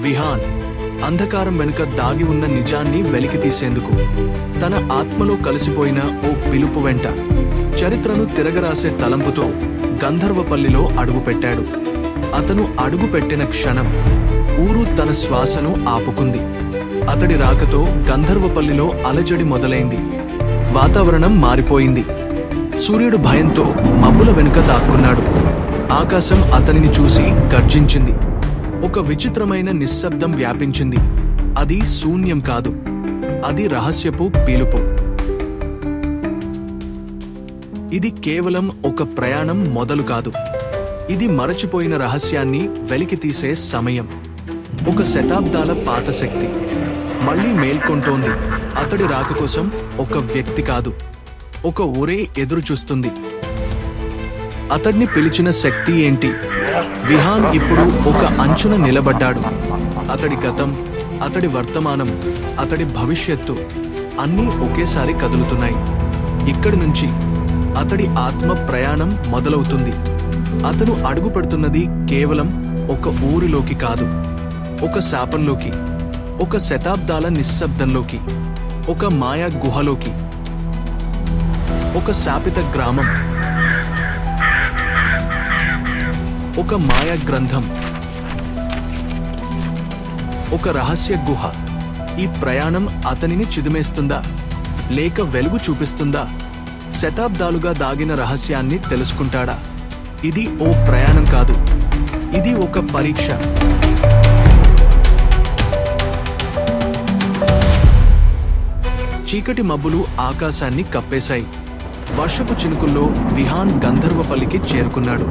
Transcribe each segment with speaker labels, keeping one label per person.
Speaker 1: విహాన్ అంధకారం వెనుక దాగి ఉన్న నిజాన్ని వెలికితీసేందుకు తన ఆత్మలో కలిసిపోయిన ఓ పిలుపు వెంట చరిత్రను తిరగరాసే తలంపుతో గంధర్వపల్లిలో అడుగుపెట్టాడు. అతను అడుగుపెట్టిన క్షణం ఊరు తన శ్వాసను ఆపుకుంది. అతడి రాకతో గంధర్వపల్లిలో అలజడి మొదలైంది. వాతావరణం మారిపోయింది. సూర్యుడు భయంతో మబ్బుల వెనుక దాక్కున్నాడు. ఆకాశం అతనిని చూసి గర్జించింది. ఒక విచిత్రమైన నిశ్శబ్దం వ్యాపించింది. అది శూన్యం కాదు, అది రహస్యపు పిలుపు. ఇది కేవలం ఒక ప్రయాణం మొదలు కాదు, ఇది మరచిపోయిన రహస్యాన్ని వెలికితీసే సమయం. ఒక శతాబ్దాల పాత శక్తి మళ్లీ మేల్కొంటోంది. అతడి రాక కోసం ఒక వ్యక్తి కాదు, ఒక ఊరే ఎదురు చూస్తుంది. అతడిని పిలిచిన శక్తి ఏంటి? విహాన్ ఇప్పుడు ఒక అంచున నిలబడ్డాడు. అతడి గతం, అతడి వర్తమానం, అతడి భవిష్యత్తు అన్నీ ఒకేసారి కదులుతున్నాయి. ఇక్కడి నుంచి అతడి ఆత్మ ప్రయాణం మొదలవుతుంది. అతను అడుగుపెడుతున్నది కేవలం ఒక ఊరిలోకి కాదు, ఒక శాపంలోకి, ఒక శతాబ్దాల నిశ్శబ్దంలోకి, ఒక మాయా గుహలోకి, ఒక శాపిత గ్రామం, ఒక మాయా గ్రంథం, ఒక రహస్య గుహ. ఈ ప్రయాణం అతనిని చిదిమేస్తుందా, లేక వెలుగు చూపిస్తుందా? శతాబ్దాలుగా దాగిన రహస్యాన్ని తెలుసుకుంటాడా? ఇది ఓ ప్రయాణం కాదు, ఇది ఒక పరీక్ష. చీకటి మబ్బులు ఆకాశాన్ని కప్పేశాయి. వర్షపు చినుకుల్లో విహాన్ గంధర్వపల్లికి చేరుకున్నాడు.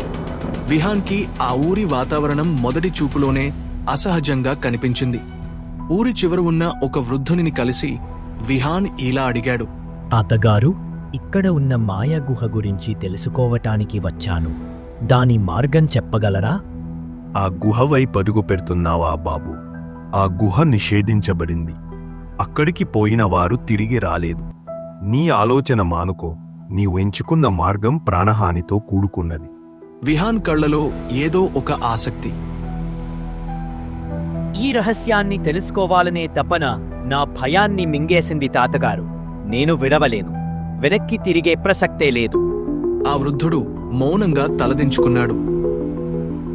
Speaker 1: విహాన్కి ఆ ఊరి వాతావరణం మొదటి చూపులోనే అసహజంగా కనిపించింది. ఊరి చివర ఉన్న ఒక వృద్ధునిని కలిసి విహాన్ ఇలా అడిగాడు.
Speaker 2: తాతగారు, ఇక్కడ ఉన్న మాయా గుహ గురించి తెలుసుకోవటానికి వచ్చాను. దాని మార్గం చెప్పగలరా?
Speaker 3: ఆ గుహ వైపు అడుగు పెడుతున్నావా బాబు? ఆ గుహ నిషేధించబడింది. అక్కడికి పోయిన వారు తిరిగి రాలేదు. నీ ఆలోచన మానుకో. నీవు ఎంచుకున్న మార్గం ప్రాణహానితో కూడుకున్నది.
Speaker 1: విహాన్ కళ్లలో ఏదో ఒక ఆసక్తి.
Speaker 2: ఈ రహస్యాన్ని తెలుసుకోవాలనే తపన నా భయాన్ని మింగేసింది తాతగారు. నేను విడవలేను. వెనక్కి తిరిగే ప్రసక్తే లేదు.
Speaker 1: ఆ వృద్ధుడు మౌనంగా తలదించుకున్నాడు.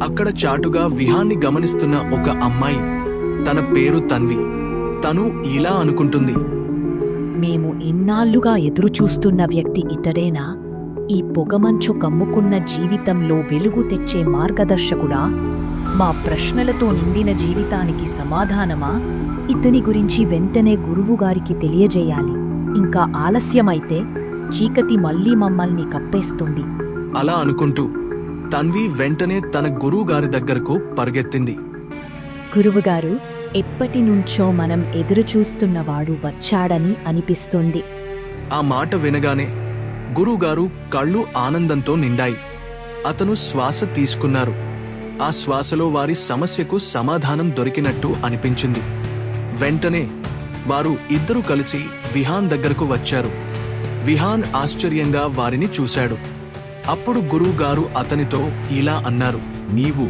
Speaker 1: అక్కడ చాటుగా విహాన్ని గమనిస్తున్న ఒక అమ్మాయి, తన పేరు తన్వి. తను ఇలా అనుకుంటుంది.
Speaker 4: మేము ఇన్నాళ్లుగా ఎదురుచూస్తున్న వ్యక్తి ఇతడేనా? ఈ పొగమంచు కమ్ముకున్న జీవితంలో వెలుగు తెచ్చే మార్గదర్శకుడా? మా ప్రశ్నలతో నిండిన జీవితానికి సమాధానమా? ఇతని గురించి వెంటనే గురువుగారికి తెలియజేయాలి. ఇంకా ఆలస్యమైతే చీకటి మళ్లీ మమ్మల్ని కప్పేస్తుంది.
Speaker 1: అలా అనుకుంటూ తన్వి వెంటనే తన గురువుగారి దగ్గరకు పరుగెత్తింది.
Speaker 4: గురువుగారు, ఎప్పటినుంచో మనం ఎదురుచూస్తున్నవాడు వచ్చాడని అనిపిస్తుంది.
Speaker 1: ఆ మాట వినగానే గురువుగారు కళ్ళు ఆనందంతో నిండాయి. అతను శ్వాస తీసుకున్నారు. ఆ శ్వాసలో వారి సమస్యకు సమాధానం దొరికినట్టు అనిపించింది. వెంటనే వారు ఇద్దరూ కలిసి విహాన్ దగ్గరకు వచ్చారు. విహాన్ ఆశ్చర్యంగా వారిని చూశాడు. అప్పుడు గురువుగారు అతనితో ఇలా అన్నారు.
Speaker 5: నీవు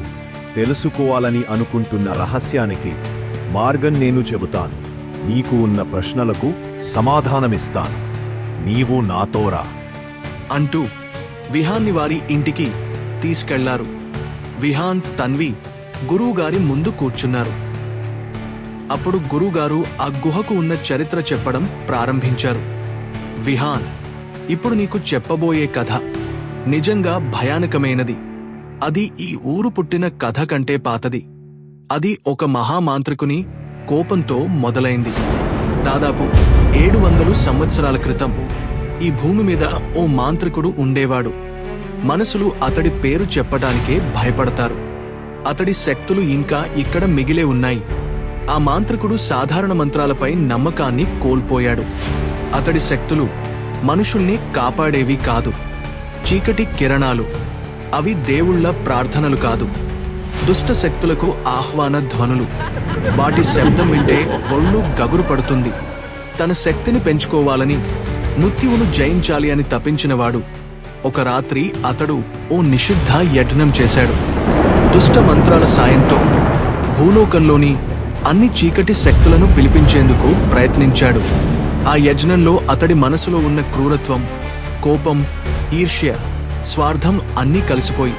Speaker 5: తెలుసుకోవాలని అనుకుంటున్న రహస్యానికి మార్గం నేను చెబుతాను. నీకు ఉన్న ప్రశ్నలకు సమాధానమిస్తాను. నీవు నాతో రా
Speaker 1: అంటూ విహాన్ని వారి ఇంటికి తీసుకెళ్లారు. విహాన్, తన్వి గురువుగారి ముందు కూర్చున్నారు. అప్పుడు గురువుగారు ఆ గుహకు ఉన్న చరిత్ర చెప్పడం ప్రారంభించారు. విహాన్, ఇప్పుడు నీకు చెప్పబోయే కథ నిజంగా భయానకమైనది. అది ఈ ఊరు పుట్టిన కథ కంటే పాతది. అది ఒక మహామాంత్రికుని కోపంతో మొదలైంది. దాదాపు 700 సంవత్సరాల క్రితం ఈ భూమి మీద ఓ మాంత్రికుడు ఉండేవాడు. మనుషులు అతడి పేరు చెప్పడానికే భయపడతారు. అతడి శక్తులు ఇంకా ఇక్కడ మిగిలే ఉన్నాయి. ఆ మాంత్రికుడు సాధారణ మంత్రాలపై నమ్మకాన్ని కోల్పోయాడు. అతడి శక్తులు మనుషుల్ని కాపాడేవి కాదు, చీకటి కిరణాలు. అవి దేవుళ్ల ప్రార్థనలు కాదు, దుష్ట శక్తులకు ఆహ్వాన ధ్వనులు. వాటి శబ్దం వింటే ఒళ్ళు గగురు పడుతుంది. తన శక్తిని పెంచుకోవాలని, మృత్యువును జయించాలి అని తపించినవాడు ఒక రాత్రి అతడు ఓ నిషిద్ధ యజ్ఞం చేశాడు. దుష్ట మంత్రాల సాయంతో భూలోకంలోని అన్ని చీకటి శక్తులను పిలిపించేందుకు ప్రయత్నించాడు. ఆ యజ్ఞంలో అతడి మనసులో ఉన్న క్రూరత్వం, కోపం, ఈర్ష్య, స్వార్థం అన్నీ కలిసిపోయి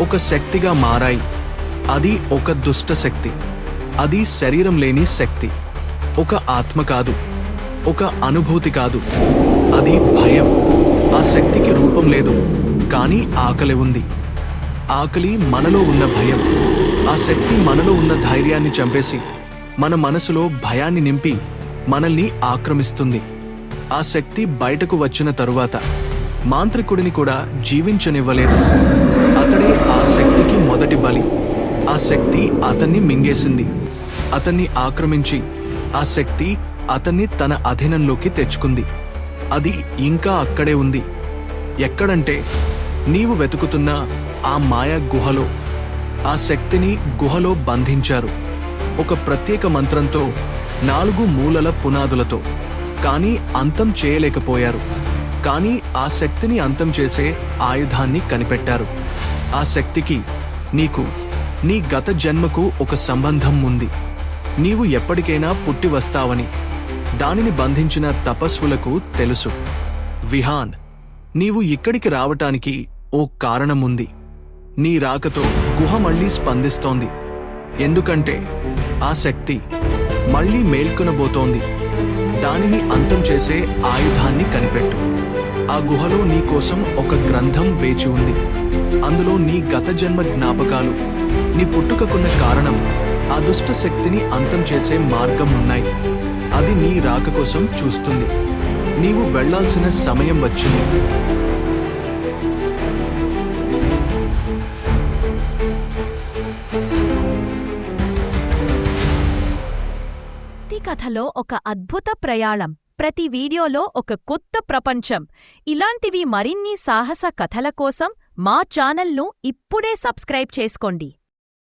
Speaker 1: ఒక శక్తిగా మారాయి. అది ఒక దుష్ట శక్తి. అది శరీరం లేని శక్తి. ఒక ఆత్మ కాదు, ఒక అనుభూతి కాదు, అది భయం. ఆ శక్తికి రూపం లేదు, కానీ ఆకలి ఉంది. ఆకలి మనలో ఉన్న భయం. ఆ శక్తి మనలో ఉన్న ధైర్యాన్ని చంపేసి మన మనసులో భయాన్ని నింపి మనల్ని ఆక్రమిస్తుంది. ఆ శక్తి బయటకు వచ్చిన తరువాత మాంత్రికుడిని కూడా జీవించనివ్వలేదు. అతడే ఆ శక్తికి మొదటి బలి. ఆ శక్తి అతన్ని మింగేసింది, అతన్ని ఆక్రమించి ఆ శక్తి అతన్ని తన అధీనంలోకి తెచ్చుకుంది. అది ఇంకా అక్కడే ఉంది. ఎక్కడంటే నీవు వెతుకుతున్న ఆ మాయా గుహలో. ఆ శక్తిని గుహలో బంధించారు, ఒక ప్రత్యేక మంత్రంతో, 4 మూలల పునాదులతో. కానీ అంతం చేయలేకపోయారు. కానీ ఆ శక్తిని అంతం చేసే ఆయుధాన్ని కనిపెట్టారు. ఆ శక్తికి నీకు, నీ గత జన్మకు ఒక సంబంధం ఉంది. నీవు ఎప్పటికైనా పుట్టి వస్తావని దానిని బంధించిన తపస్సులకు తెలుసు. విహాన్, నీవు ఇక్కడికి రావటానికి ఓ కారణముంది. నీ రాకతో గుహ మళ్లీ స్పందిస్తోంది. ఎందుకంటే ఆ శక్తి మళ్లీ మేల్కొనబోతోంది. దానిని అంతం చేసే ఆయుధాన్ని కనిపెట్టు. ఆ గుహలో నీ కోసం ఒక గ్రంథం వేచి ఉంది. అందులో నీ గత జన్మ జ్ఞాపకాలు, నీ పుట్టుకకున్న కారణం, ఆ దుష్ట శక్తిని అంతం చేసే మార్గం ఉన్నాయి. అది నీ రాక కోసం చూస్తుంది. నీవు వెళ్లాల్సిన సమయం వచ్చింది.
Speaker 4: కథలో ఒక అద్భుత ప్రయాణం, ప్రతి వీడియోలో ఒక కొత్త ప్రపంచం. ఇలాంటివి మరిన్ని సాహస కథల కోసం మా ఛానల్ను ఇప్పుడే సబ్స్క్రైబ్ చేసుకోండి.